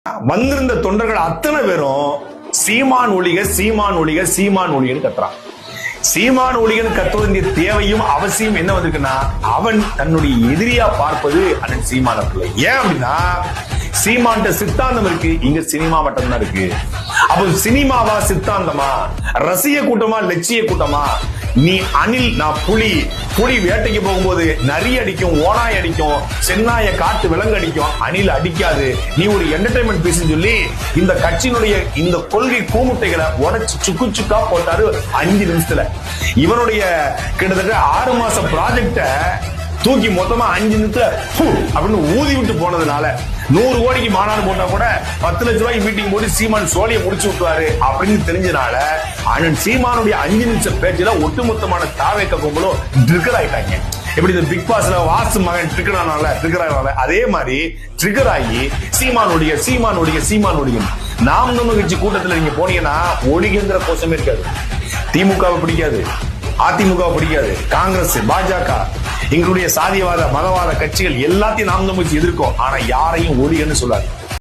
வந்திருந்த தொண்டர்கள் அத்தனை பேரும் சீமான் ஒழிக சீமான் ஒழிக சீமான் ஒழிகன்னு கத்துறான். சீமான் ஒழிகன்னு கத்த வேண்டிய தேவையும் அவசியம் என்ன வந்திருக்குன்னா, அவன் தன்னுடைய எதிரியா பார்ப்பது அண்ணன் சீமான பிள்ளை. ஏன் அப்படின்னா, சீமான்ட்ட சித்தாந்தம் இருக்கு, இங்க சினிமா மட்டும்தான் இருக்கு. அப்போ சினிமாவா சித்தாந்தமா, ரசிக கூட்டமா லட்சிய கூட்டமா? நீ அணில், நான் புலி. புலி வேட்டைக்கு போகும்போது நரி அடிக்கும், ஓனாய் அடிக்கும், சென்னாய காட்டு விலங்கு அடிக்கும், அணில் அடிக்காது. நீ ஒரு என்டர்டைன்மெண்ட் பீஸ் சொல்லி இந்த கட்சியினுடைய இந்த கொள்கை கூமுட்டைகளை உடைச்சு சுக்கு சுக்கா போட்டாரு 5 நிமிஷத்துல. இவனுடைய கிட்டத்தட்ட 6 மாச ப்ராஜெக்ட தூக்கி மொத்தமா 5 நிமிஷத்துல அப்படின்னு ஊதி விட்டு போனதுனால 100 கோடிக்கு மாநாடு போட்டா கூட 10 லட்சம் ரூபாய்க்கு மீட்டிங் போட்டு சீமான் சோழியை முடிச்சு விட்டுவாரு அப்படின்னு தெரிஞ்சனால அண்ணன் சீமானுடைய 5 நிமிஷம் பேச்சுல ஒட்டுமொத்தமான தாவேக்க கும்பலும் ட்ரிகர் ஆயிட்டாங்க. எப்படி இந்த பிக் பாஸ்ல வாசு மகன் ட்ரிகர் ஆனால அதே மாதிரி ட்ரிகர் ஆகி சீமானுடைய சீமானுடைய சீமானுடைய நாம் நம்ம கட்சி கூட்டத்துல நீங்க போனீங்கன்னா ஒழிகின்ற கோஷமே இருக்காது. திமுகவை பிடிக்காது, அதிமுக பிடிக்காது, காங்கிரஸ், பாஜக, எங்களுடைய சாதியவாத மதவாத கட்சிகள் எல்லாத்தையும் நாம் எதிர்க்கும். ஆனா யாரையும் ஒழிகன்னு சொல்லாது.